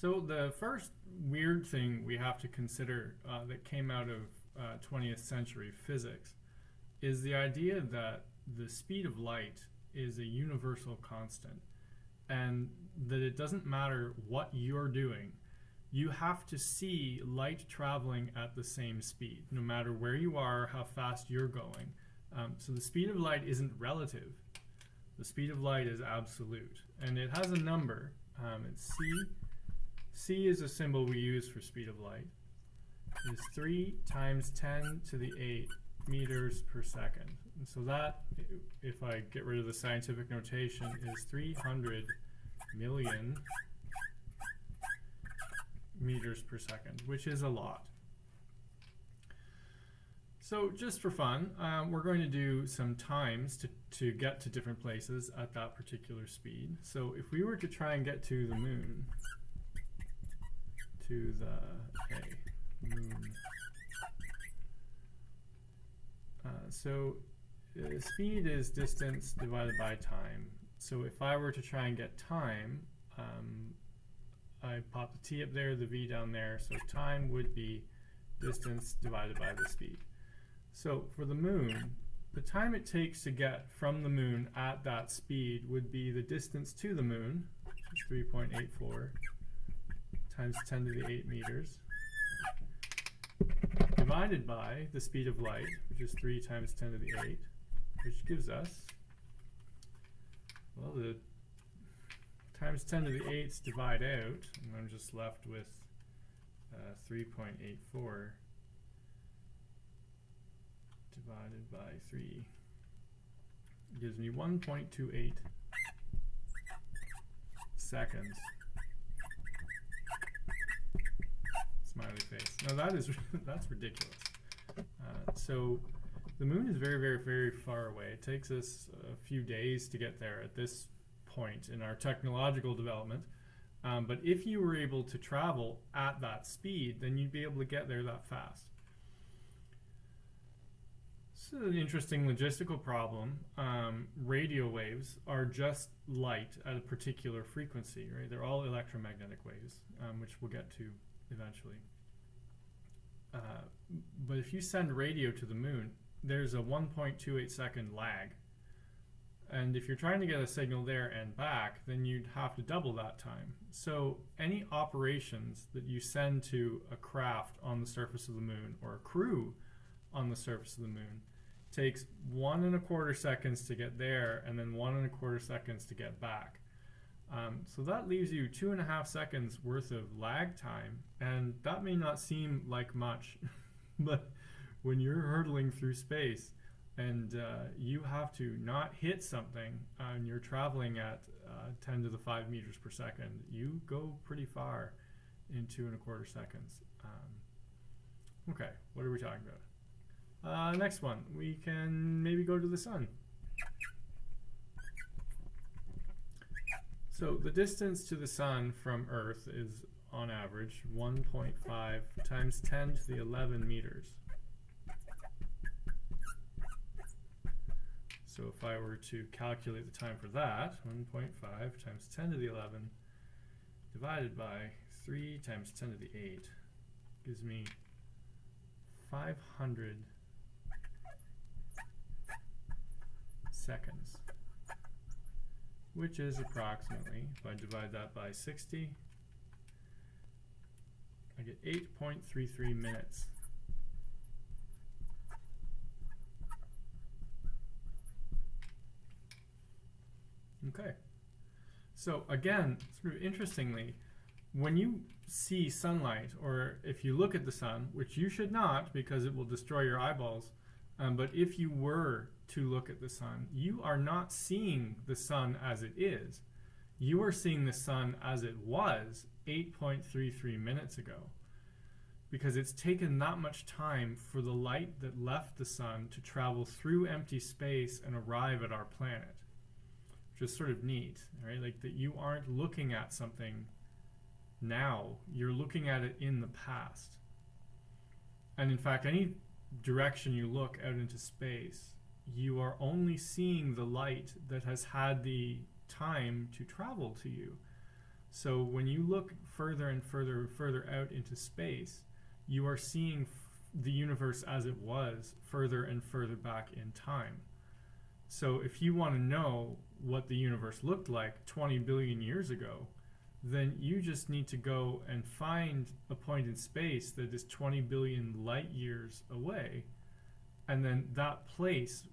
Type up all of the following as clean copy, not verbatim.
So the first weird thing we have to consider that came out of 20th century physics is the idea that the speed of light is a universal constant, and that it doesn't matter what you're doing, you have to see light traveling at the same speed, no matter where you are, how fast you're going. So the speed of light isn't relative. The speed of light is absolute, and it has a number. It's c. C is a symbol we use for speed of light. It's 3 times 10 to the 8 meters per second. And so that, if I get rid of the scientific notation, is 300 million meters per second, which is a lot. So just for fun, we're going to do some times to get to different places at that particular speed. So if we were to try and get to the moon, moon. So speed is distance divided by time. So if I were to try and get time, I pop the t up there, the v down there, so time would be distance divided by the speed. So for the moon, the time it takes to get from the moon at that speed would be the distance to the moon, 3.84, times 10 to the 8 meters, divided by the speed of light, which is 3 times 10 to the 8, which gives us, well, the times 10 to the 8s divide out, and I'm just left with 3.84 divided by 3. It gives me 1.28 seconds. Smiley face. Now that's ridiculous. So the moon is very, very, very far away. It takes us a few days to get there at this point in our technological development. But if you were able to travel at that speed, then you'd be able to get there that fast. This is an interesting logistical problem. Radio waves are just light at a particular frequency, right? They're all electromagnetic waves, which we'll get to eventually. But if you send radio to the moon, there's a 1.28 second lag. And if you're trying to get a signal there and back, then you'd have to double that time. So any operations that you send to a craft on the surface of the moon, or a crew on the surface of the moon, takes 1.25 seconds to get there, and then 1.25 seconds to get back. So that leaves you 2.5 seconds worth of lag time, and that may not seem like much, but when you're hurtling through space and you have to not hit something and you're traveling at 10 to the 5 meters per second, you go pretty far in 2.25 seconds. Okay, what are we talking about? Next one, we can maybe go to the sun. So the distance to the sun from Earth is, on average, 1.5 times 10 to the 11 meters. So if I were to calculate the time for that, 1.5 times 10 to the 11 divided by 3 times 10 to the 8 gives me 500 seconds, which is approximately, if I divide that by 60, I get 8.33 minutes. Okay, so again, sort of interestingly, when you see sunlight, or if you look at the sun, which you should not because it will destroy your eyeballs, but if you were to look at the sun, you are not seeing the sun as it is. You are seeing the sun as it was 8.33 minutes ago, because it's taken that much time for the light that left the sun to travel through empty space and arrive at our planet, which is sort of neat, right? Like that you aren't looking at something now, you're looking at it in the past. And in fact, any direction you look out into space, you are only seeing the light that has had the time to travel to you. So when you look further and further and further out into space, you are seeing the universe as it was further and further back in time. So if you want to know what the universe looked like 20 billion years ago, then you just need to go and find a point in space that is 20 billion light years away, and then that place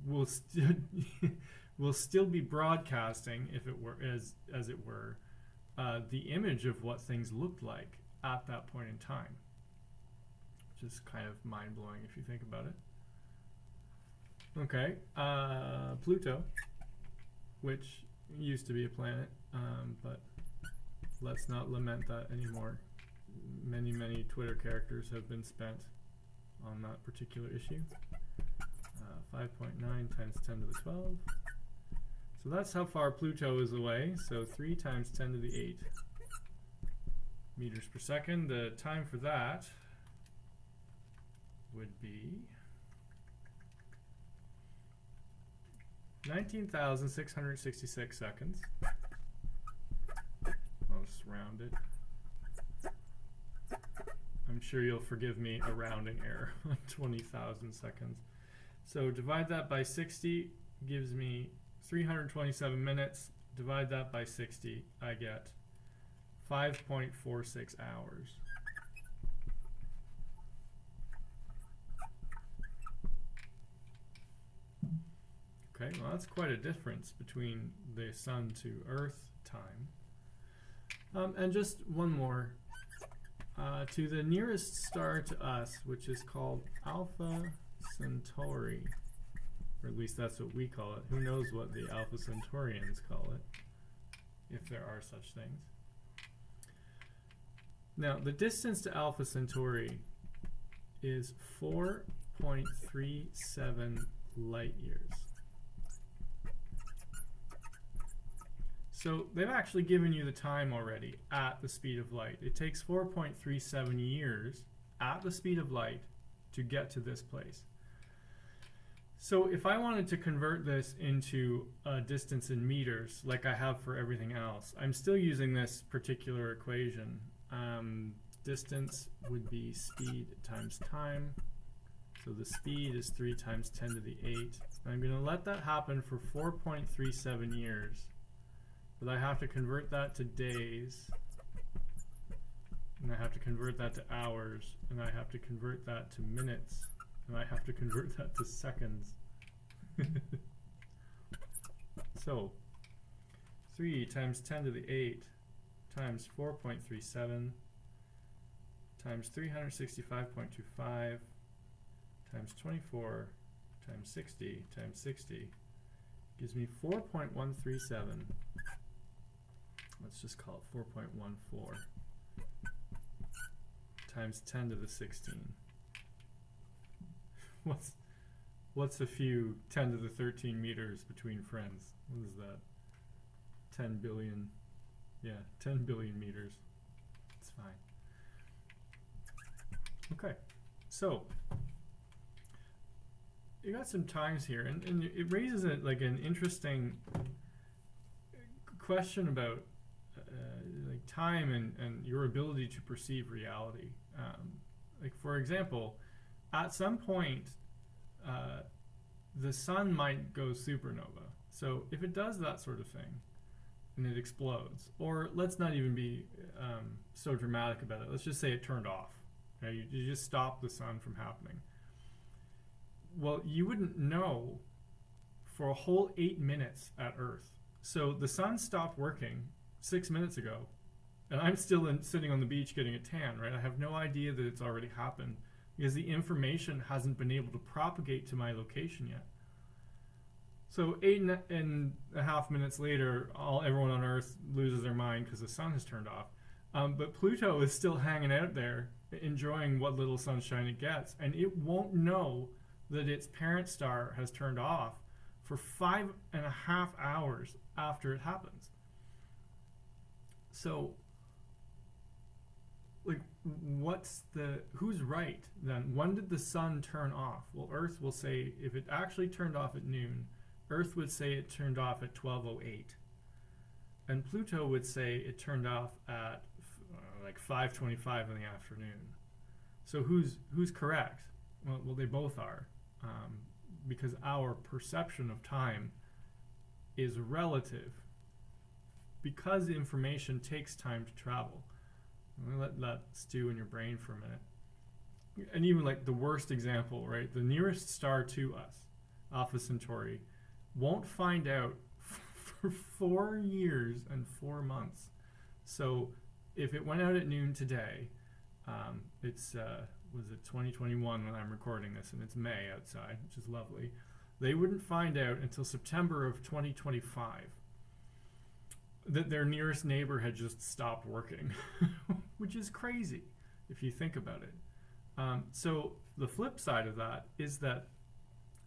will will still be broadcasting, if it were as it were, the image of what things looked like at that point in time, which is kind of mind-blowing if you think about it. Okay, Pluto, which used to be a planet, but let's not lament that anymore. Many Twitter characters have been spent on that particular issue. 5.9 times 10 to the 12. So that's how far Pluto is away. So 3 times 10 to the 8 meters per second. The time for that would be 19,666 seconds. I'll just round it. I'm sure you'll forgive me a rounding error on 20,000 seconds. So divide that by 60 gives me 327 minutes. Divide that by 60, I get 5.46 hours. Okay, well that's quite a difference between the sun to Earth time. And just one more. To the nearest star to us, which is called Alpha Centauri, or at least that's what we call it. Who knows what the Alpha Centaurians call it, if there are such things. Now, the distance to Alpha Centauri is 4.37 light years. So they've actually given you the time already at the speed of light. It takes 4.37 years at the speed of light to get to this place. So if I wanted to convert this into a distance in meters, like I have for everything else, I'm still using this particular equation. Distance would be speed times time. So the speed is 3 times 10 to the 8. I'm going to let that happen for 4.37 years. But I have to convert that to days, and I have to convert that to hours, and I have to convert that to minutes, and I have to convert that to seconds. So 3 times 10 to the 8 times 4.37 times 365.25 times 24 times 60 times 60 gives me 4.137. Let's just call it 4.14 times 10 to the 16. What's a few 10 to the 13 meters between friends? What is that? 10 billion. Yeah, 10 billion meters. It's fine. Okay, so you got some times here, and it raises like an interesting question about like time and your ability to perceive reality. Like for example, at some point the sun might go supernova. So if it does that sort of thing and it explodes, or let's not even be so dramatic about it, let's just say it turned off. Okay? You just stop the sun from happening. Well, you wouldn't know for a whole 8 minutes at Earth. So the sun stopped working 6 minutes ago, and I'm still sitting on the beach getting a tan, right? I have no idea that it's already happened because the information hasn't been able to propagate to my location yet. So 8.5 minutes later, everyone on Earth loses their mind because the sun has turned off. But Pluto is still hanging out there, enjoying what little sunshine it gets, and it won't know that its parent star has turned off for 5.5 hours after it happens. So, like, who's right then? When did the sun turn off? Well, Earth will say, if it actually turned off at noon, Earth would say it turned off at 12:08. And Pluto would say it turned off at like 5:25 in the afternoon. So who's correct? Well, they both are, because our perception of time is relative. Because information takes time to travel. Let that stew in your brain for a minute. And even like the worst example, right? The nearest star to us, Alpha Centauri, won't find out for 4 years and 4 months. So if it went out at noon today, it's was it 2021 when I'm recording this, and it's May outside, which is lovely. They wouldn't find out until September of 2025 that their nearest neighbor had just stopped working, which is crazy if you think about it. So the flip side of that is that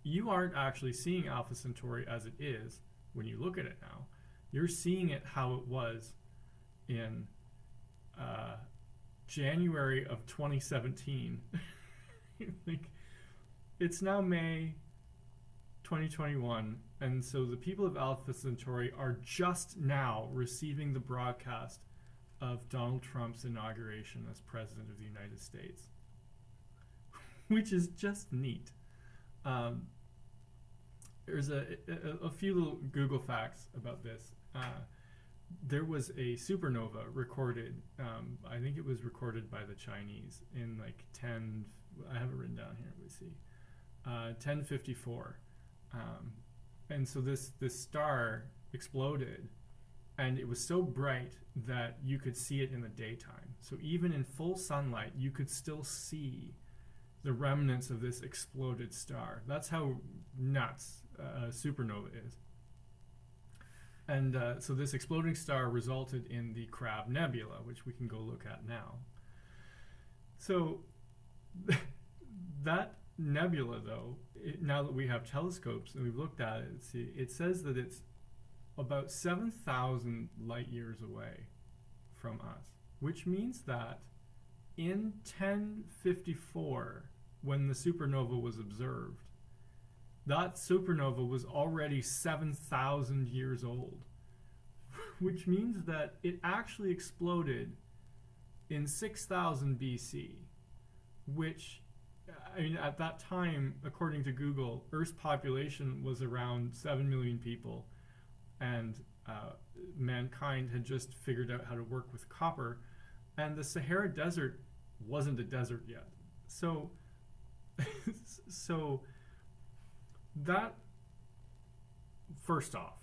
you aren't actually seeing Alpha Centauri as it is when you look at it now. You're seeing it how it was in January of 2017. Like, it's now May 2021, and so the people of Alpha Centauri are just now receiving the broadcast of Donald Trump's inauguration as President of the United States, which is just neat. There's a few little Google facts about this. There was a supernova recorded, I think it was recorded by the Chinese in like I have it written down here, let's see, 1054. And so this star exploded, and it was so bright that you could see it in the daytime. So even in full sunlight, you could still see the remnants of this exploded star. That's how nuts a supernova is. And so this exploding star resulted in the Crab Nebula, which we can go look at now. So that nebula, though, now that we have telescopes and we've looked at it, it says that it's about 7,000 light years away from us, which means that in 1054, when the supernova was observed, that supernova was already 7,000 years old, which means that it actually exploded in 6000 BC, which, I mean, at that time, according to Google, Earth's population was around 7 million people, and mankind had just figured out how to work with copper, and the Sahara Desert wasn't a desert yet. So, so that, first off,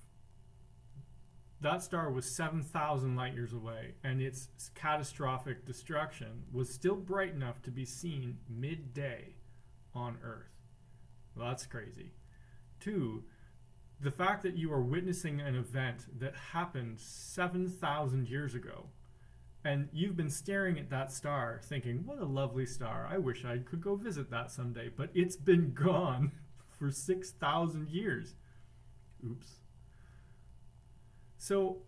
that star was 7,000 light years away, and its catastrophic destruction was still bright enough to be seen midday on Earth. Well, that's crazy. 2, the fact that you are witnessing an event that happened 7,000 years ago, and you've been staring at that star thinking, what a lovely star, I wish I could go visit that someday, but it's been gone for 6,000 years. Oops. So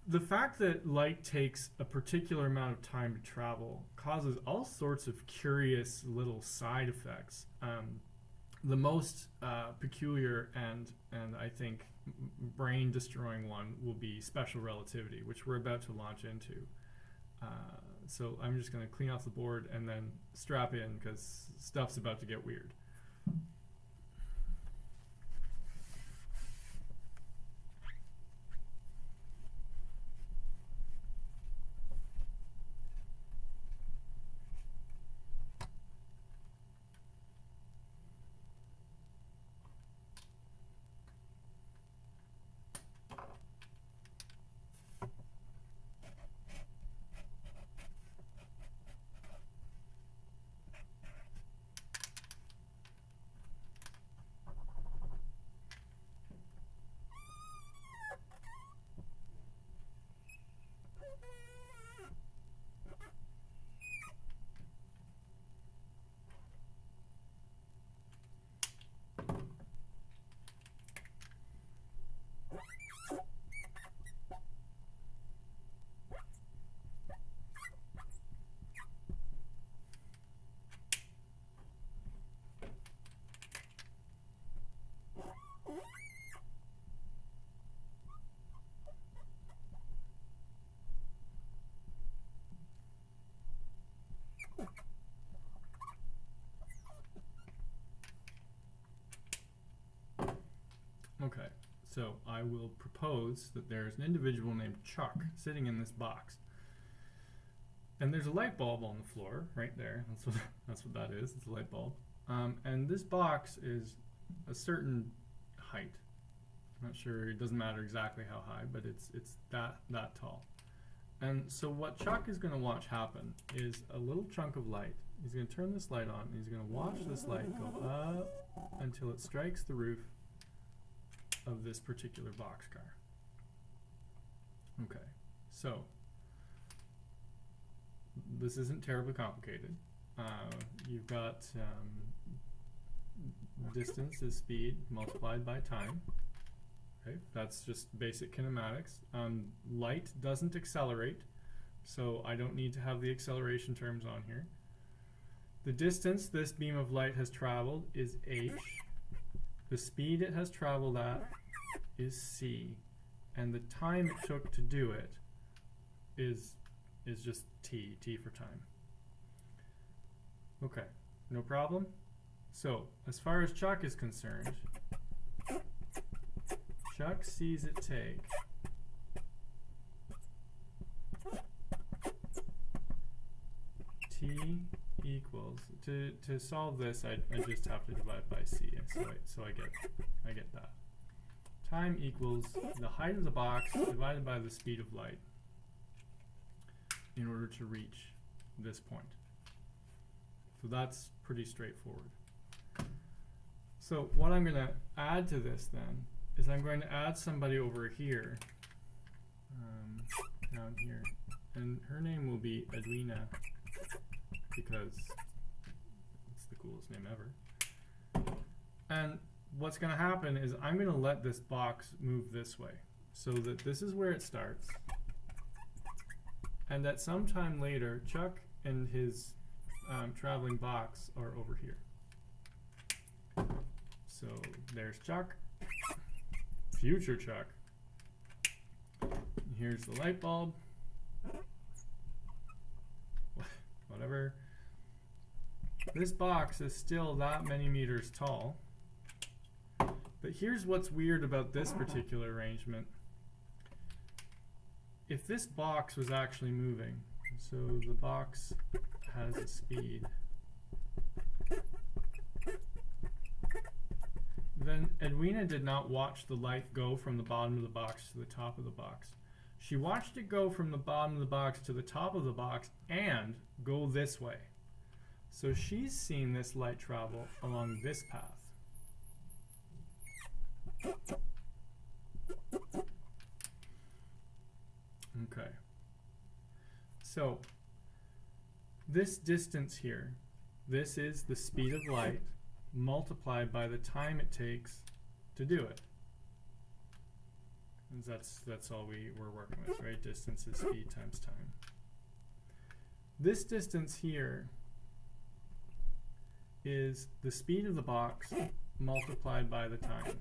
the fact that light takes a particular amount of time to travel causes all sorts of curious little side effects. The most peculiar and I think brain-destroying one will be special relativity, which we're about to launch into. So I'm just going to clean off the board and then strap in, because stuff's about to get weird. Okay, so I will propose that there's an individual named Chuck sitting in this box. And there's a light bulb on the floor right there. That's what that is. It's a light bulb. And this box is a certain height. I'm not sure, it doesn't matter exactly how high, but it's that tall. And so what Chuck is going to watch happen is a little chunk of light. He's going to turn this light on, and he's going to watch this light go up until it strikes the roof of this particular boxcar. Okay, so this isn't terribly complicated. You've got distance is speed multiplied by time. Okay, that's just basic kinematics. Light doesn't accelerate, so I don't need to have the acceleration terms on here. The distance this beam of light has traveled is h. The speed it has traveled at is c. And the time it took to do it is just t for time. Okay, no problem. So, as far as Chuck is concerned, Chuck sees it take t equals, to solve this, I just have to divide by c, so I get that. Time equals the height of the box divided by the speed of light in order to reach this point. So that's pretty straightforward. So what I'm going to add to this then is I'm going to add somebody over here, down here, and her name will be Edwina because it's the coolest name ever. And what's going to happen is I'm going to let this box move this way so that this is where it starts, and that sometime later Chuck and his traveling box are over here. So there's Chuck, future Chuck. Here's the light bulb. Whatever. This box is still that many meters tall. But here's what's weird about this particular arrangement. If this box was actually moving, so the box has a speed, then Edwina did not watch the light go from the bottom of the box to the top of the box. She watched it go from the bottom of the box to the top of the box and go this way. So she's seen this light travel along this path. Okay. So this distance here, this is the speed of light multiplied by the time it takes to do it. And that's all we're working with, right? Distance is speed times time. This distance here is the speed of the box multiplied by the time.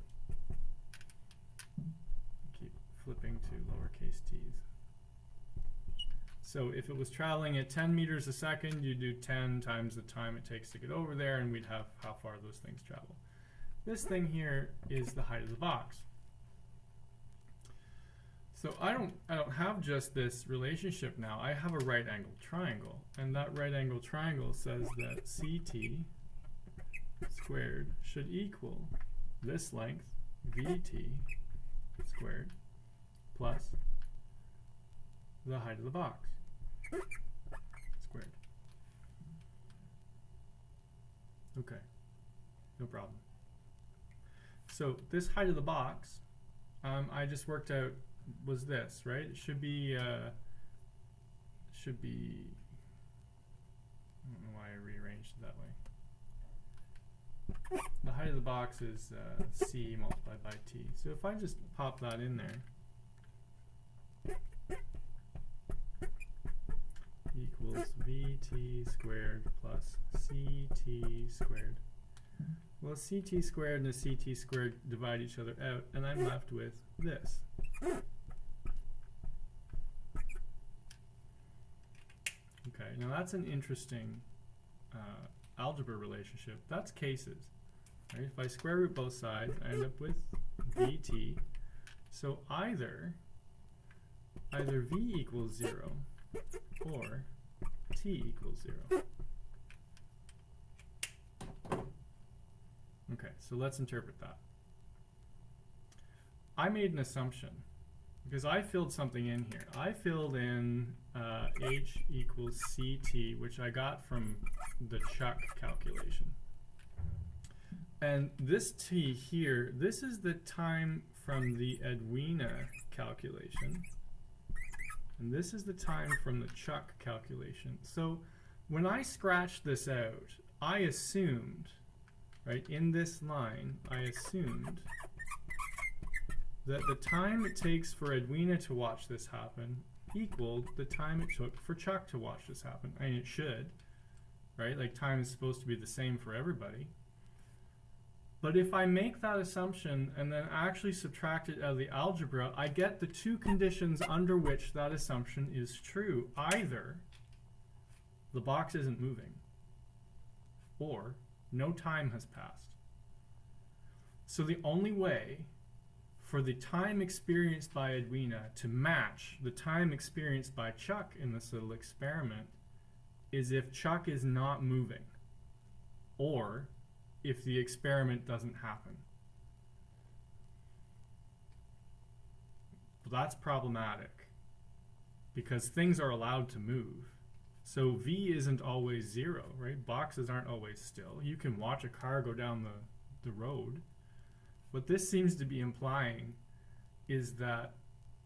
Keep flipping to lowercase t's. So if it was traveling at 10 meters a second, you do 10 times the time it takes to get over there, and we'd have how far those things travel. This thing here is the height of the box. So I don't have just this relationship now. I have a right angled triangle, and that right angled triangle says that CT squared should equal this length, VT squared, plus the height of the box squared. Okay, no problem. So this height of the box, I just worked out was this, right? It should be, I don't know why I rearranged it that way. The height of the box is C multiplied by T. So if I just pop that in there, equals VT squared plus CT squared. Well, CT squared and a CT squared divide each other out, and I'm left with this. Okay, now that's an interesting algebra relationship. That's cases. Right? If I square root both sides, I end up with vt. So either v equals 0 or t equals 0. Okay, so let's interpret that. I made an assumption because I filled something in here. I filled in h equals ct, which I got from the Chuck calculation. And this t here, this is the time from the Edwina calculation. And this is the time from the Chuck calculation. So when I scratched this out, I assumed, right, in this line, I assumed that the time it takes for Edwina to watch this happen equaled the time it took for Chuck to watch this happen. I mean, it should, right? Like, time is supposed to be the same for everybody. But if I make that assumption and then actually subtract it out of the algebra, I get the two conditions under which that assumption is true. Either the box isn't moving, or no time has passed. So the only way for the time experienced by Edwina to match the time experienced by Chuck in this little experiment is if Chuck is not moving, or if the experiment doesn't happen. Well, that's problematic because things are allowed to move. So v isn't always 0, right? Boxes aren't always still. You can watch a car go down the road. What this seems to be implying is that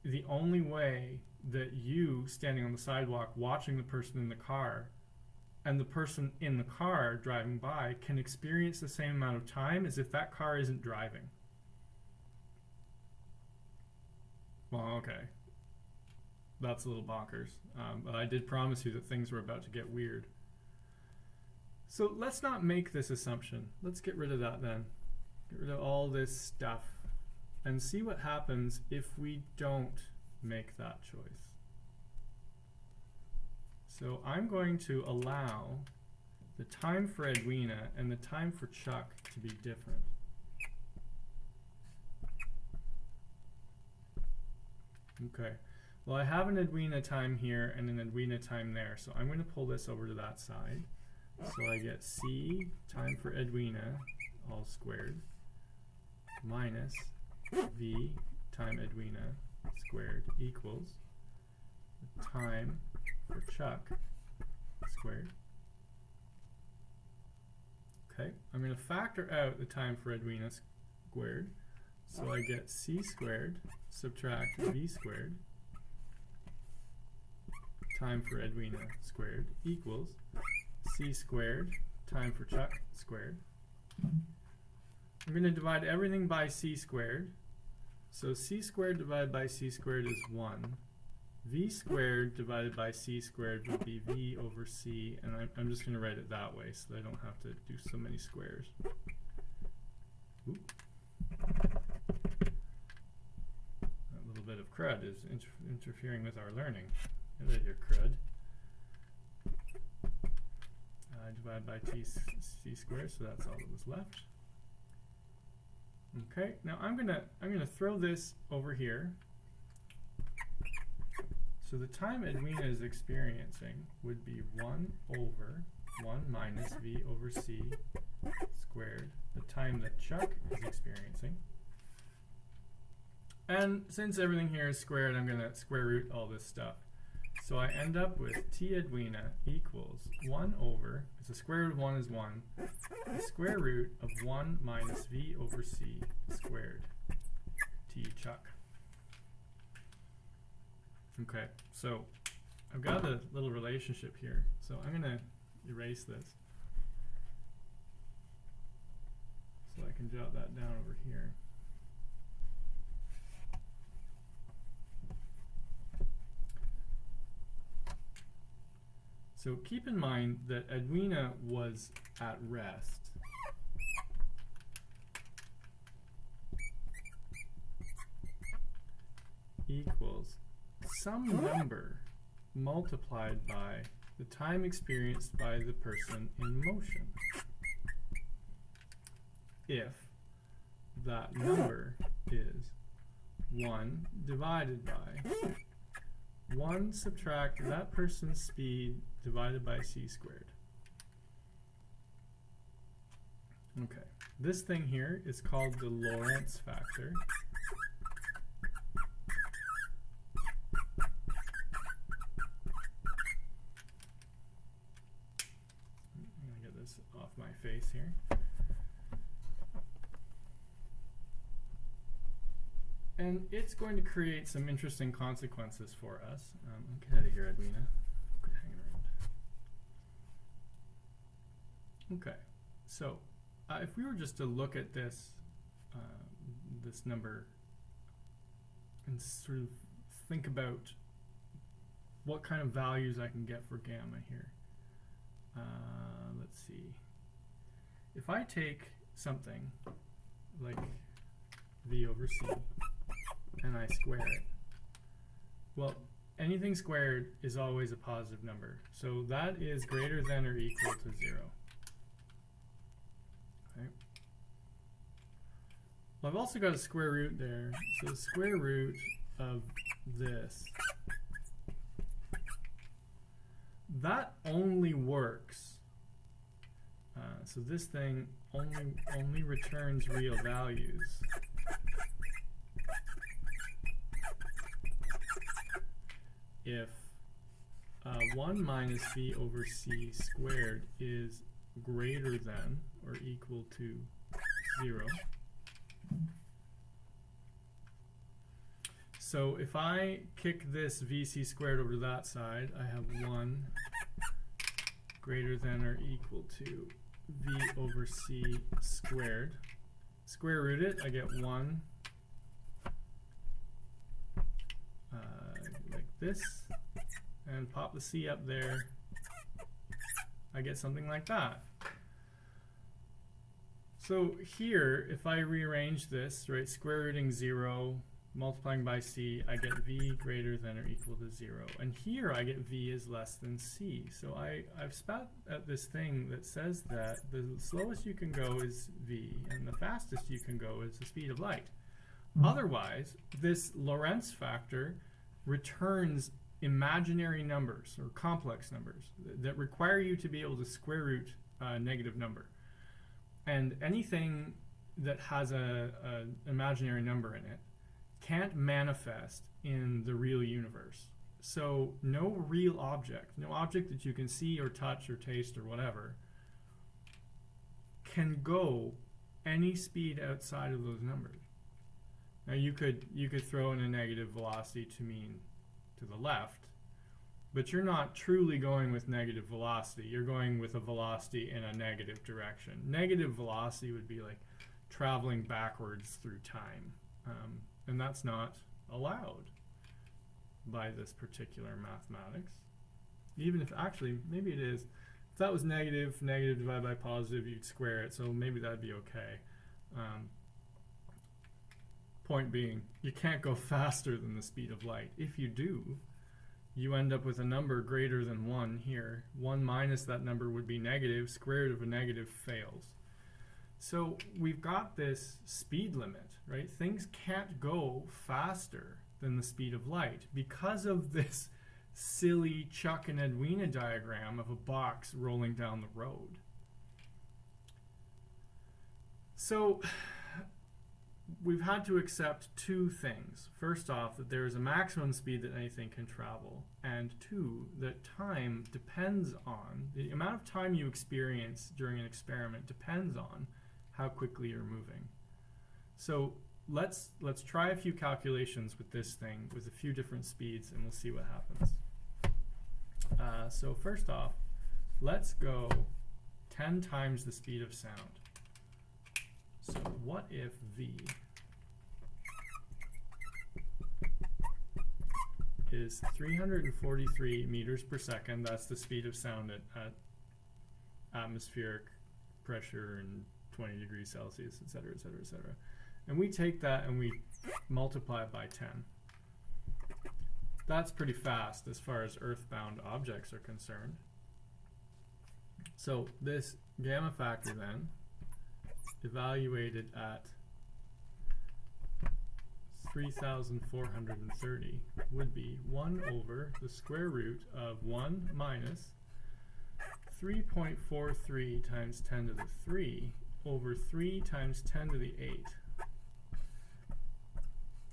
the only way that you, standing on the sidewalk, watching the person in the car, and the person in the car driving by can experience the same amount of time as if that car isn't driving. Well, okay. That's a little bonkers. But I did promise you that things were about to get weird. So let's not make this assumption. Let's get rid of that then. Get rid of all this stuff and see what happens if we don't make that choice. So I'm going to allow the time for Edwina and the time for Chuck to be different. Okay, well, I have an Edwina time here and an Edwina time there, so I'm going to pull this over to that side. So I get c time for Edwina all squared minus v time Edwina squared equals the time for Chuck squared. Okay, I'm going to factor out the time for Edwina squared. So I get c squared subtract v squared time for Edwina squared equals c squared time for Chuck squared. I'm going to divide everything by c squared. So c squared divided by c squared is 1. V squared divided by c squared would be v over c, and I'm just going to write it that way so that I don't have to do so many squares. Oop. That little bit of crud is interfering with our learning. Get out of here, crud. Divided by c squared, so that's all that was left. Okay, now I'm gonna throw this over here. So the time Edwina is experiencing would be 1 over 1 minus v over c squared, the time that Chuck is experiencing. And since everything here is squared, I'm going to square root all this stuff. So I end up with t Edwina equals 1 over, because the square root of 1 is 1, the square root of 1 minus v over c squared t Chuck. Okay, so I've got a little relationship here. So I'm going to erase this so I can jot that down over here. So keep in mind that Edwina was at rest. Equals some number multiplied by the time experienced by the person in motion. If that number is 1 divided by 1 subtract that person's speed divided by c squared. Okay, this thing here is called the Lorentz factor. I'm going to get this off my face here. And it's going to create some interesting consequences for us. Get out of here, Edwina. Quit hanging around. Okay, so if we were just to look at this this number and sort of think about what kind of values I can get for gamma here. Let's see. If I take something like v over c and I square it, well, anything squared is always a positive number. So that is greater than or equal to 0. Okay. Well, I've also got a square root there. So the square root of this, that only works. So this thing only returns real values if 1 minus v over c squared is greater than or equal to 0. So if I kick this vc squared over to that side, I have 1 greater than or equal to v over c squared. Square root it, I get 1 like this, and pop the c up there, I get something like that. So here, if I rearrange this, right, square rooting 0, multiplying by c, I get v greater than or equal to 0. And here I get v is less than c. So I've spat at this thing that says that the slowest you can go is v, and the fastest you can go is the speed of light. Otherwise, this Lorentz factor returns imaginary numbers or complex numbers that require you to be able to square root a negative number. And anything that has an imaginary number in it can't manifest in the real universe. So no real object, no object that you can see or touch or taste or whatever, can go any speed outside of those numbers. Now you could throw in a negative velocity to mean to the left, but you're not truly going with negative velocity. You're going with a velocity in a negative direction. Negative velocity would be like traveling backwards through time. And that's not allowed by this particular mathematics. Even if, actually, maybe it is. If that was negative divided by positive, you'd square it, so maybe that'd be okay. Point being, you can't go faster than the speed of light. If you do, you end up with a number greater than 1 here. 1 minus that number would be negative. Square root of a negative fails. So we've got this speed limit, right? Things can't go faster than the speed of light because of this silly Chuck and Edwina diagram of a box rolling down the road. So we've had to accept two things. First off, that there is a maximum speed that anything can travel, and two, that time depends on, the amount of time you experience during an experiment depends on how quickly you're moving. So let's try a few calculations with this thing with a few different speeds, and we'll see what happens. So first off, let's go 10 times the speed of sound. So what if v is 343 meters per second? That's the speed of sound at atmospheric pressure and 20 degrees Celsius, et cetera, et cetera, et cetera. And we take that and we multiply it by 10. That's pretty fast as far as earthbound objects are concerned. So this gamma factor then, evaluated at 3,430 would be 1 over the square root of 1 minus 3.43 times 10 to the 3 over 3 times 10 to the 8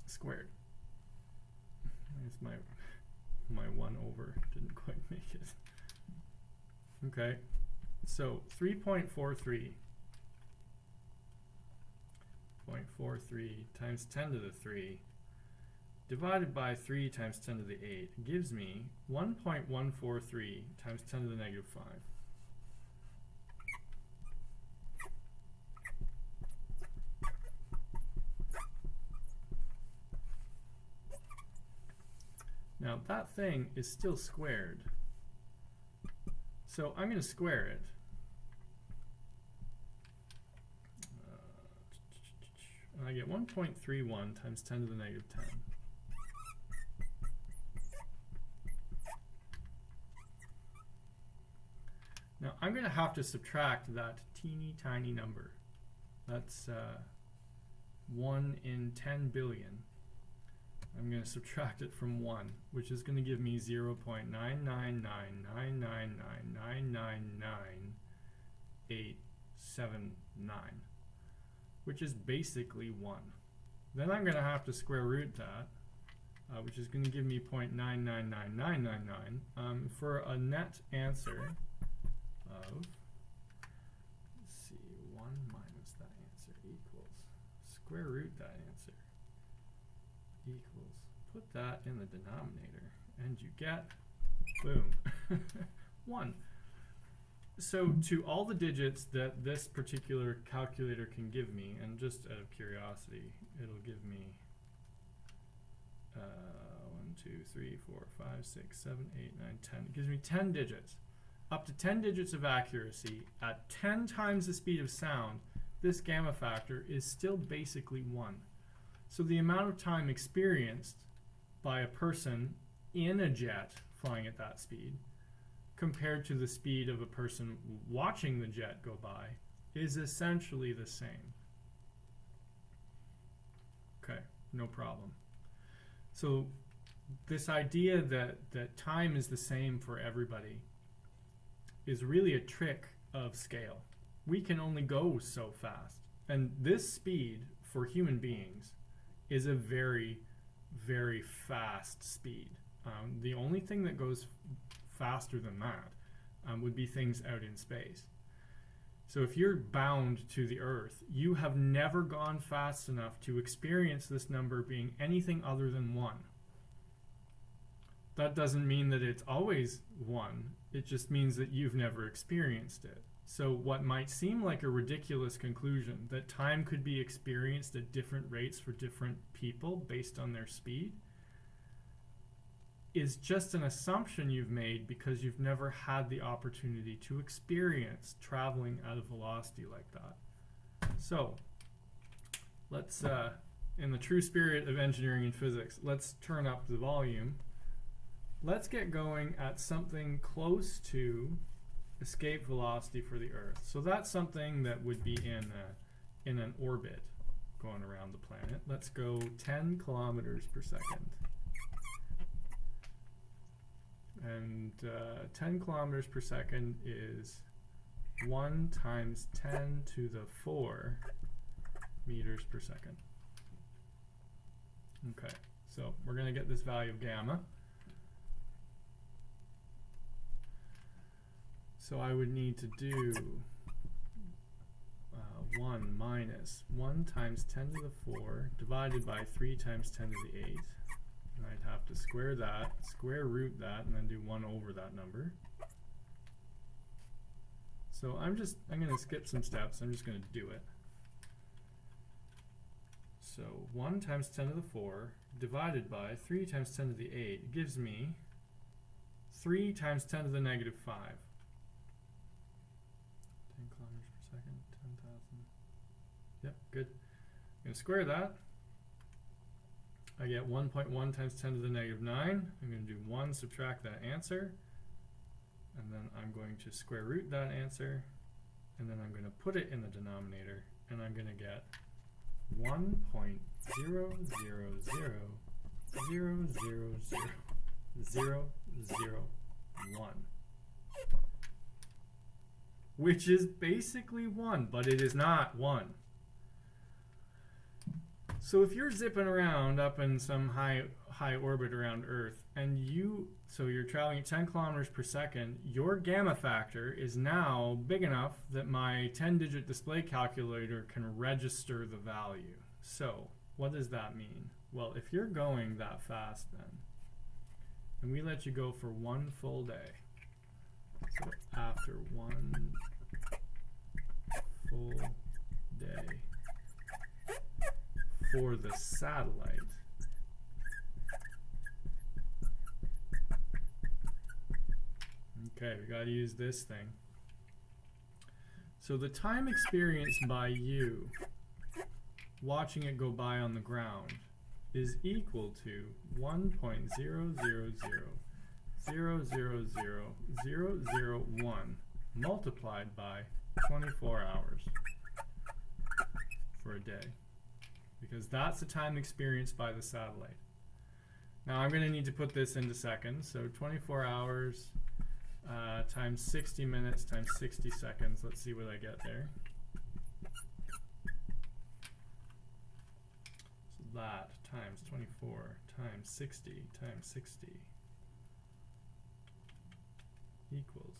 squared. I guess my 1 over didn't quite make it. Okay, so 3.43 times 10 to the 3 divided by 3 times 10 to the 8 gives me 1.143 times 10 to the negative 5. Now that thing is still squared, so I'm going to square it. And I get 1.31 times 10 to the negative 10. Now I'm going to have to subtract that teeny tiny number. That's 1 in 10 billion. I'm going to subtract it from 1, which is going to give me 0.99999999879, which is basically 1. Then I'm going to have to square root that, which is going to give me 0.999999 for a net answer of, let's see, 1 minus that answer equals, square root that answer equals, put that in the denominator, and you get, boom, 1. So to all the digits that this particular calculator can give me, and just out of curiosity, it'll give me 1, 2, 3, 4, 5, 6, 7, 8, 9, 10. It gives me 10 digits. Up to 10 digits of accuracy at 10 times the speed of sound, this gamma factor is still basically 1. So the amount of time experienced by a person in a jet flying at that speed compared to the speed of a person watching the jet go by is essentially the same. Okay, no problem. So this idea that time is the same for everybody is really a trick of scale. We can only go so fast. And this speed for human beings is a very, very fast speed. The only thing that goes faster than that would be things out in space. So if you're bound to the Earth, you have never gone fast enough to experience this number being anything other than 1. That doesn't mean that it's always 1. It just means that you've never experienced it. So what might seem like a ridiculous conclusion, that time could be experienced at different rates for different people based on their speed, is just an assumption you've made because you've never had the opportunity to experience traveling at a velocity like that. So let's, in the true spirit of engineering and physics, let's turn up the volume. Let's get going at something close to escape velocity for the Earth. So that's something that would be in an orbit going around the planet. Let's go 10 kilometers per second. And 10 kilometers per second is 1 times 10 to the 4 meters per second. Okay, so we're going to get this value of gamma. So I would need to do 1 minus 1 times 10 to the 4 divided by 3 times 10 to the 8. And I'd have to square that, square root that, and then do 1 over that number. So I'm going to skip some steps. I'm just going to do it. So 1 times 10 to the 4 divided by 3 times 10 to the 8 gives me 3 times 10 to the negative 5. 10 kilometers per second, 10,000. Yep, good. I'm going to square that. I get 1.1 times 10 to the negative 9. I'm going to do 1, subtract that answer. And then I'm going to square root that answer. And then I'm going to put it in the denominator. And I'm going to get 1.000000001, which is basically 1, but it is not 1. So if you're zipping around up in some high orbit around Earth, and you're traveling at 10 kilometers per second, your gamma factor is now big enough that my 10-digit display calculator can register the value. So what does that mean? Well, if you're going that fast then, and we let you go for 1 full day, so after 1 full day for the satellite, okay, we got to use this thing. So the time experienced by you watching it go by on the ground is equal to 1.000000001 multiplied by 24 hours for a day, because that's the time experienced by the satellite. Now I'm going to need to put this into seconds, so 24 hours times 60 minutes times 60 seconds. Let's see what I get there. So that times 24 times 60 times 60 equals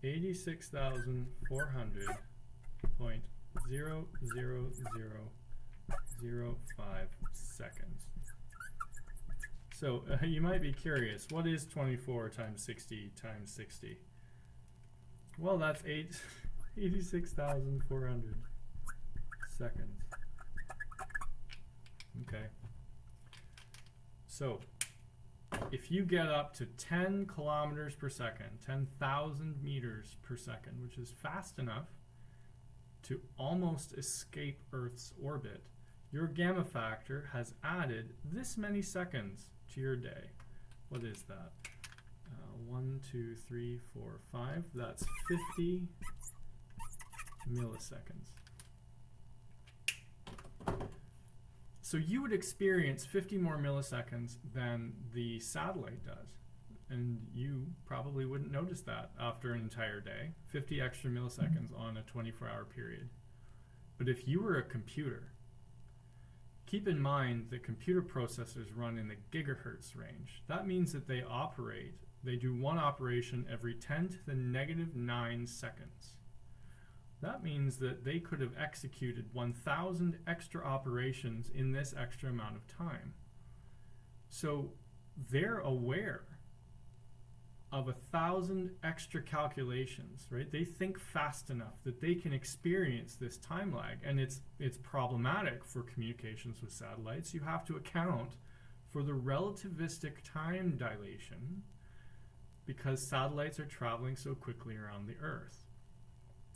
86,400.00005 seconds. So you might be curious, what is 24 times 60 times 60? Well, that's 86,400 seconds. Okay. So if you get up to 10 kilometers per second, 10,000 meters per second, which is fast enough to almost escape Earth's orbit, your gamma factor has added this many seconds to your day. What is that? 1, 2, 3, 4, 5. That's 50 milliseconds. So you would experience 50 more milliseconds than the satellite does. And you probably wouldn't notice that after an entire day. 50 extra milliseconds on a 24-hour period. But if you were a computer, keep in mind that computer processors run in the gigahertz range. That means that they do one operation every 10 to the negative 9 seconds. That means that they could have executed 1,000 extra operations in this extra amount of time. So they're aware of 1,000 extra calculations, right? They think fast enough that they can experience this time lag, and it's problematic for communications with satellites. You have to account for the relativistic time dilation because satellites are traveling so quickly around the Earth.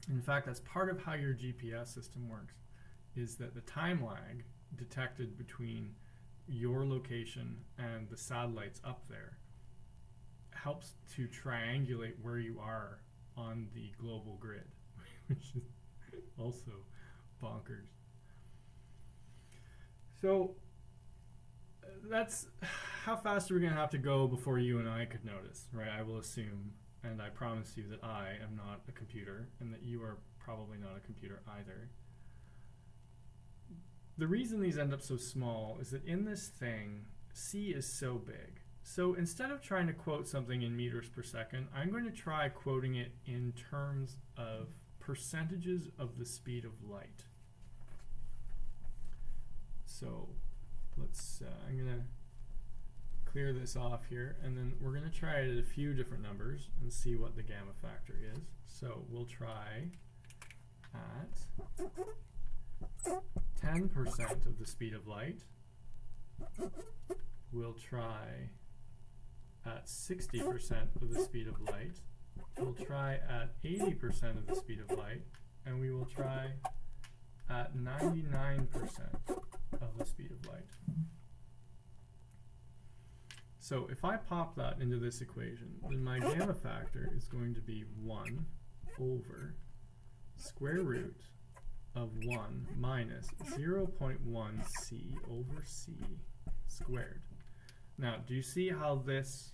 In fact, that's part of how your GPS system works, is that the time lag detected between your location and the satellites up there helps to triangulate where you are on the global grid, which is also bonkers. So that's how fast are we going to have to go before you and I could notice, right? I will assume, and I promise you that I am not a computer and that you are probably not a computer either. The reason these end up so small is that in this thing, C is so big. So instead of trying to quote something in meters per second, I'm going to try quoting it in terms of percentages of the speed of light. So let's, I'm going to clear this off here, and then we're going to try it at a few different numbers and see what the gamma factor is. So we'll try at 10% of the speed of light. We'll try at 60% of the speed of light. We'll try at 80% of the speed of light, and we will try at 99% of the speed of light. So if I pop that into this equation, then my gamma factor is going to be 1 over square root of 1 minus 0.1 c over c squared. Now, do you see how this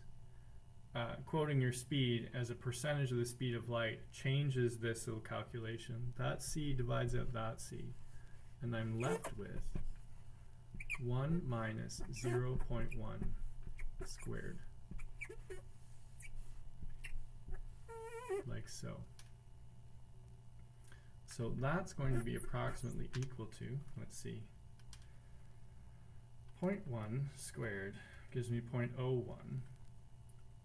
quoting your speed as a percentage of the speed of light changes this little calculation? That c divides out that c, and I'm left with 1 minus 0.1 squared, like so. So that's going to be approximately equal to, let's see, 0.1 squared gives me 0.01.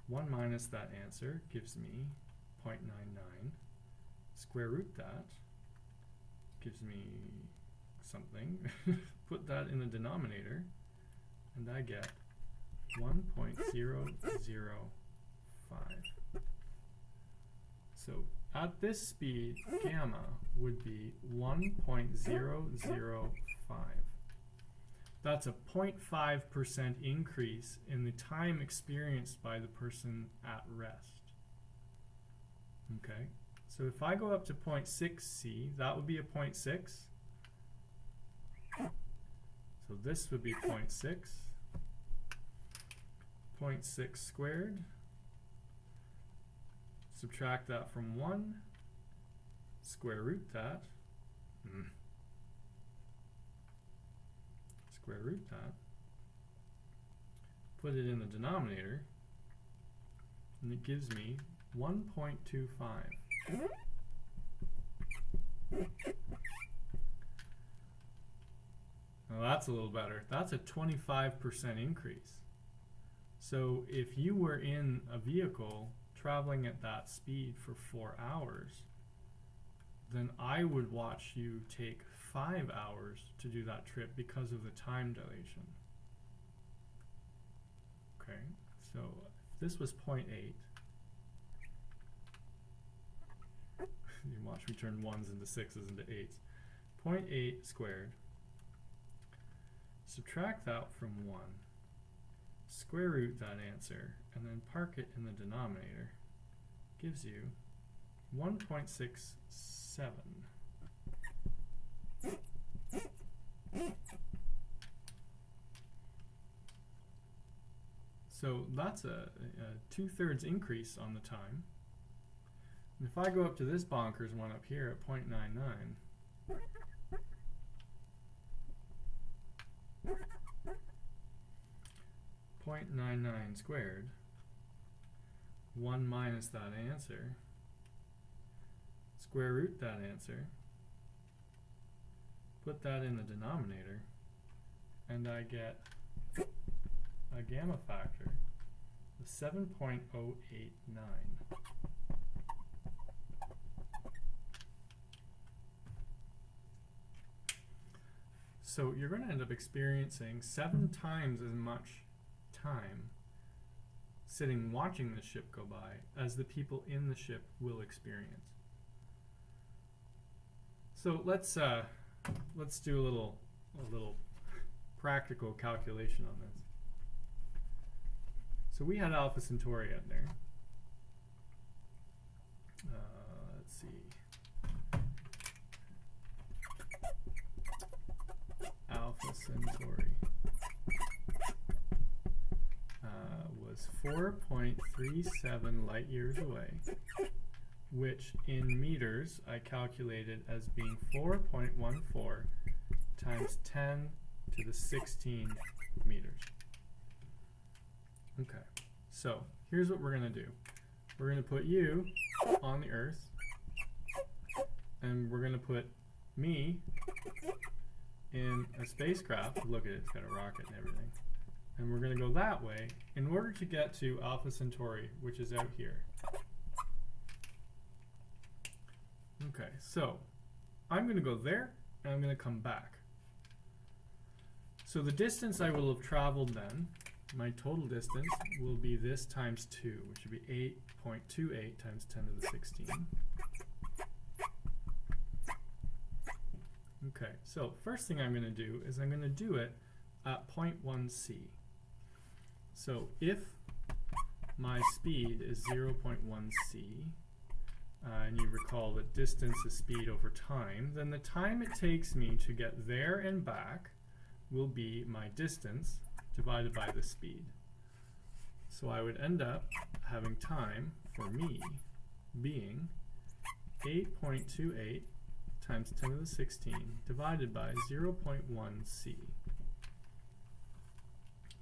1 minus that answer gives me 0.99. Square root that gives me something. Put that in the denominator, and I get 1.005. So at this speed, gamma would be 1.005. That's a 0.5% increase in the time experienced by the person at rest. Okay, so if I go up to 0.6 c, that would be a 0.6. So this would be 0.6. 0.6 squared. Subtract that from 1. Square root that. Square root that. Put it in the denominator. And it gives me 1.25. Now that's a little better. That's a 25% increase. So if you were in a vehicle traveling at that speed for 4 hours, then I would watch you take 5 hours to do that trip because of the time dilation. Okay, so if this was 0.8, you watch me turn 1s into 6s into 8s. 0.8 squared. Subtract that from 1. Square root that answer, and then park it in the denominator. Gives you 1.67. So that's a 2/3 increase on the time. And if I go up to this bonkers one up here at 0.99, .99 squared, 1 minus that answer, square root that answer, put that in the denominator, and I get a gamma factor of 7.089. So you're going to end up experiencing 7 times as much time sitting watching the ship go by as the people in the ship will experience. So let's do a little practical calculation on this. So we had Alpha Centauri out there. Let's see. Alpha Centauri was 4.37 light years away, which in meters I calculated as being 4.14 times 10 to the 16 meters. Okay, so here's what we're going to do. We're going to put you on the Earth, and we're going to put me in a spacecraft. Look at it, it's got a rocket and everything. And we're going to go that way in order to get to Alpha Centauri, which is out here. Okay, so I'm going to go there, and I'm going to come back. So the distance I will have traveled then, my total distance, will be this times 2, which would be 8.28 times 10 to the 16. Okay, so first thing I'm going to do is I'm going to do it at 0.1 c. So if my speed is 0.1 c, and you recall that distance is speed over time, then the time it takes me to get there and back will be my distance divided by the speed. So I would end up having time for me being 8.28 times 10 to the 16 divided by 0.1 c.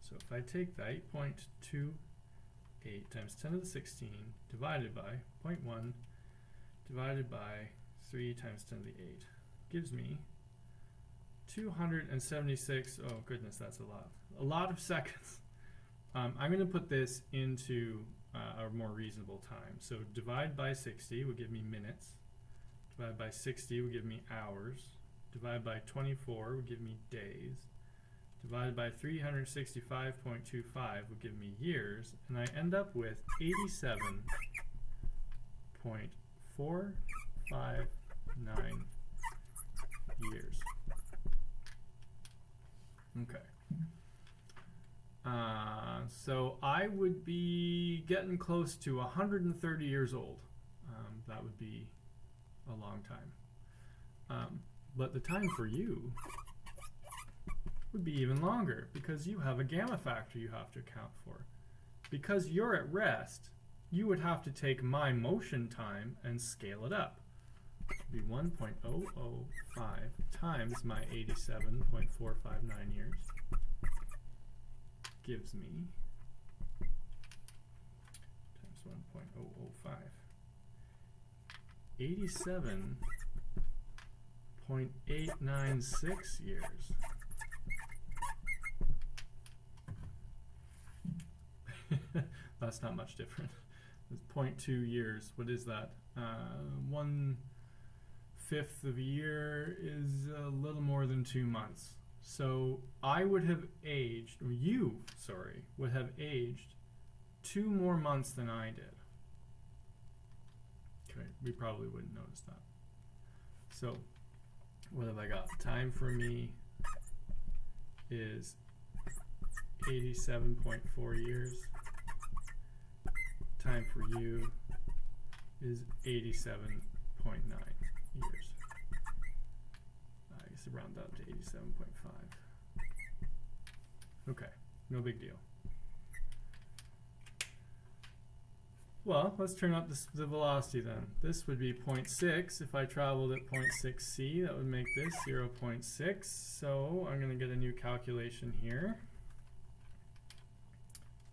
So if I take that 8.28 times 10 to the 16 divided by 0.1 divided by 3 times 10 to the 8 gives me 276, oh goodness, that's a lot of seconds. I'm going to put this into a more reasonable time. So divide by 60 would give me minutes. Divide by 60 would give me hours. Divide by 24 would give me days. Divided by 365.25 would give me years. And I end up with 87.459 years. Okay. So I would be getting close to 130 years old. That would be a long time. But the time for you would be even longer because you have a gamma factor you have to account for. Because you're at rest, you would have to take my motion time and scale it up. It would be 1.005 times my 87.459 years. Gives me times 1.005 87.896 years. That's not much different. It's 0.2 years. What is that? 1/5 of a year is a little more than 2 months. So I would have aged, or you, sorry, would have aged 2 more months than I did. Okay, we probably wouldn't notice that. So what have I got? Time for me is 87.4 years. Time for you is 87.9 years. I guess round that up to 87.5. Okay, no big deal. Well, let's turn up the velocity then. This would be 0.6. If I traveled at 0.6 c, that would make this 0.6. So I'm going to get a new calculation here.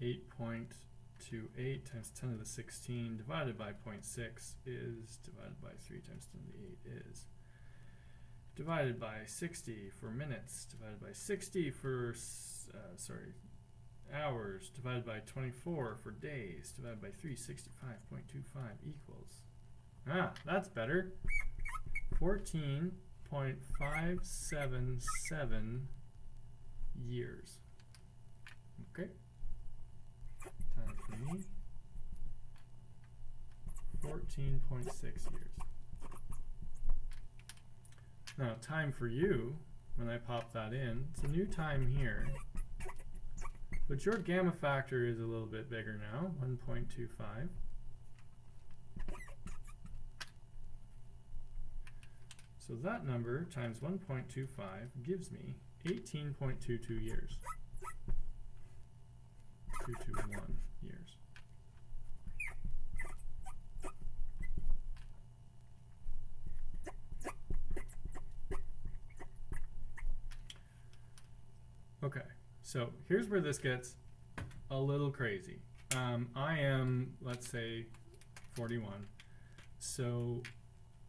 8.28 times 10 to the 16 divided by 0.6 is divided by 3 times 10 to the 8 is divided by 60 for minutes, divided by 60 for, hours, divided by 24 for days, divided by 365.25 equals, that's better, 14.577 years. Okay. Time for me, 14.6 years. Now, time for you, when I pop that in, it's a new time here. But your gamma factor is a little bit bigger now, 1.25. So that number times 1.25 gives me 18.22 years. 221 years. Okay, so here's where this gets a little crazy. I am, let's say, 41. So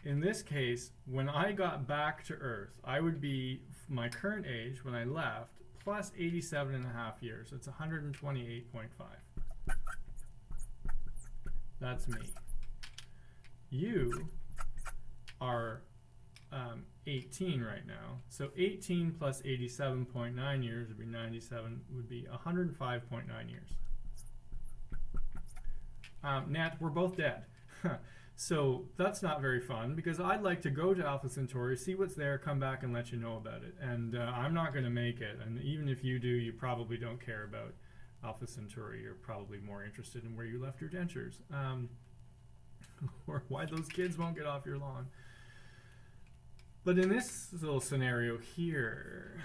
in this case, when I got back to Earth, I would be my current age when I left plus 87.5 years. It's 128.5. That's me. You are 18 right now. So 18 plus 87.9 years would be 97, would be 105.9 years. Nat, we're both dead. So that's not very fun because I'd like to go to Alpha Centauri, see what's there, come back and let you know about it. And I'm not going to make it. And even if you do, you probably don't care about Alpha Centauri. You're probably more interested in where you left your dentures. or why those kids won't get off your lawn. But in this little scenario here,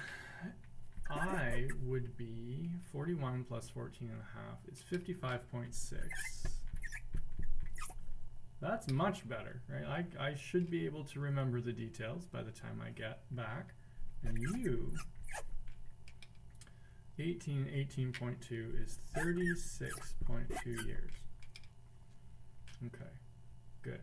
I would be 41 plus 14 and a half is 55.6. That's much better, right? I should be able to remember the details by the time I get back. And you, 18.2 is 36.2 years. Okay, good.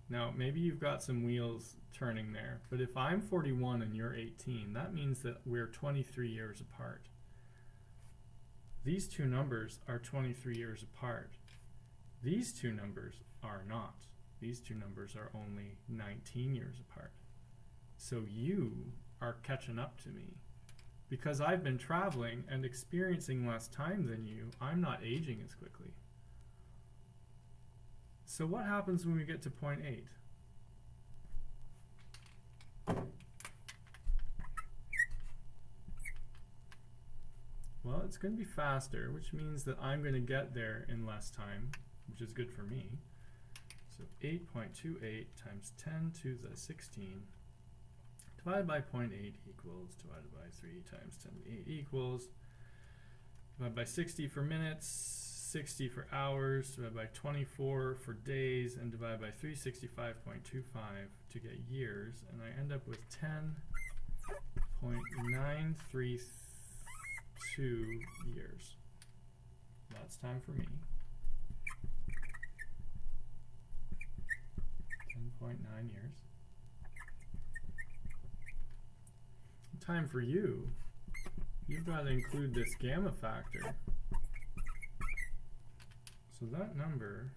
Now, maybe you've got some wheels turning there, but if I'm 41 and you're 18, that means that we're 23 years apart. These two numbers are 23 years apart. These two numbers are not. These two numbers are only 19 years apart. So you are catching up to me. Because I've been traveling and experiencing less time than you, I'm not aging as quickly. So what happens when we get to point 8? Well, it's going to be faster, which means that I'm going to get there in less time, which is good for me. So 8.28 times 10 to the 16 divided by 0.8 equals divided by 3 times 10 to the 8 equals divided by 60 for minutes, 60 for hours, divided by 24 for days, and divided by 365.25 to get years, and I end up with 10.932 years. That's time for me. 10.9 years. Time for you. You've got to include this gamma factor. So that number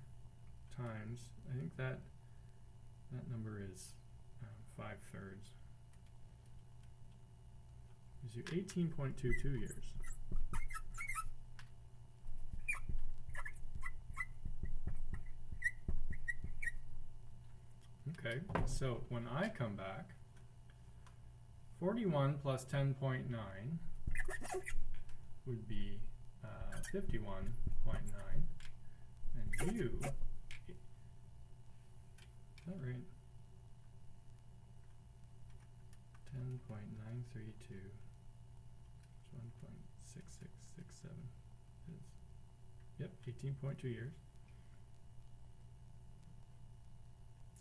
times, I think that number is 5/3. Gives you 18.22 years. Okay, so when I come back, 41 plus 10.9 would be 51.9. And you, is that right? 10.932 is 1.6667 is, yep, 18.2 years.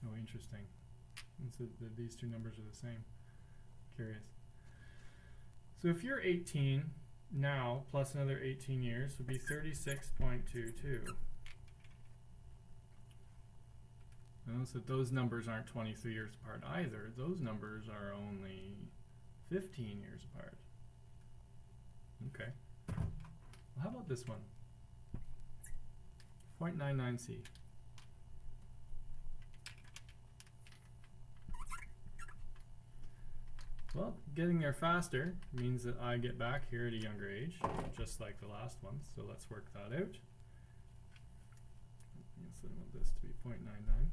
Oh, interesting. And so these two numbers are the same. Curious. So if you're 18 now, plus another 18 years, would be 36.22. Notice that those numbers aren't 23 years apart either. Those numbers are only 15 years apart. Okay. Well, how about this one? 0.99c. Well, getting there faster means that I get back here at a younger age, just like the last one. So let's work that out. So I want this to be 0.99.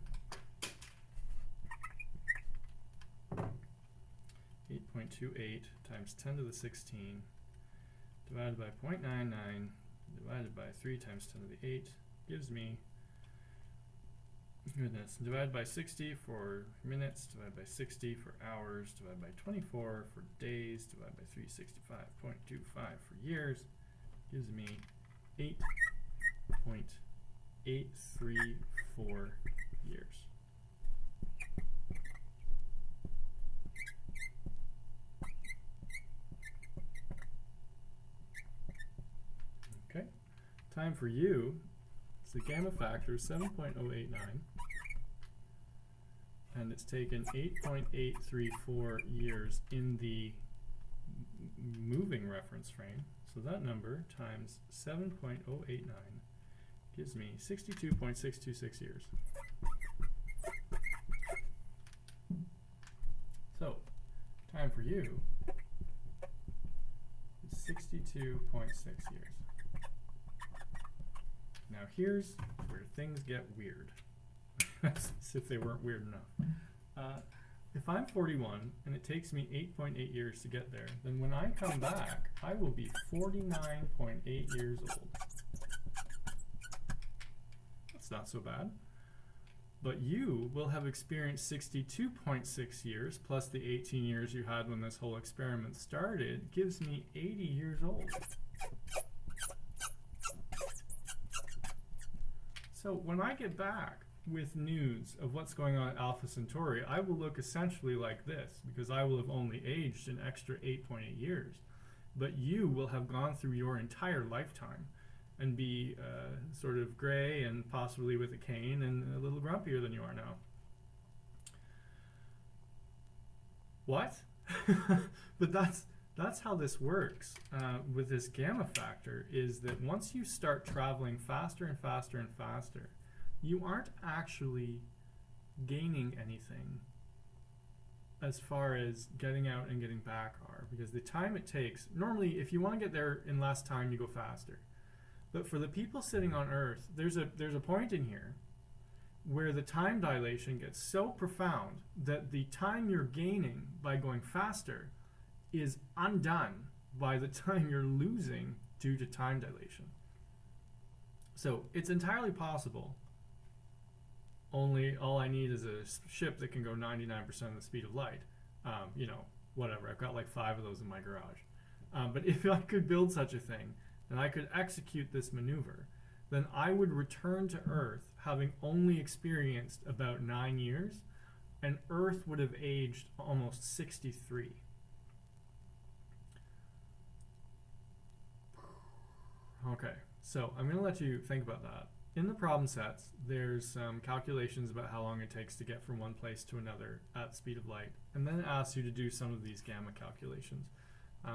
8.28 times 10 to the 16 divided by 0.99 divided by 3 times 10 to the 8 gives me, goodness, divided by 60 for minutes, divided by 60 for hours, divided by 24 for days, divided by 365.25 for years, gives me 8.834 years. Okay, time for you. So the gamma factor is 7.089, and it's taken 8.834 years in the moving reference frame. So that number times 7.089 gives me 62.626 years. So time for you is 62.6 years. Now here's where things get weird, as if they weren't weird enough. If I'm 41 and it takes me 8.8 years to get there, then when I come back, I will be 49.8 years old. It's not so bad. But you will have experienced 62.6 years, plus the 18 years you had when this whole experiment started, gives me 80 years old. So when I get back with news of what's going on at Alpha Centauri, I will look essentially like this, because I will have only aged an extra 8.8 years. But you will have gone through your entire lifetime and be sort of gray and possibly with a cane and a little grumpier than you are now. What? But that's how this works with this gamma factor, is that once you start traveling faster and faster and faster, you aren't actually gaining anything as far as getting out and getting back are, because the time it takes, normally if you want to get there in less time, you go faster. But for the people sitting on Earth, there's a point in here where the time dilation gets so profound that the time you're gaining by going faster is undone by the time you're losing due to time dilation. So it's entirely possible. Only all I need is a ship that can go 99% of the speed of light. You know, whatever. I've got like 5 of those in my garage. But if I could build such a thing, and I could execute this maneuver, then I would return to Earth having only experienced about 9 years, and Earth would have aged almost 63. Okay, so I'm going to let you think about that. In the problem sets, there's some calculations about how long it takes to get from one place to another at the speed of light, and then it asks you to do some of these gamma calculations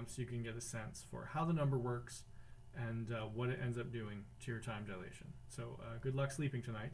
so you can get a sense for how the number works and what it ends up doing to your time dilation. So good luck sleeping tonight.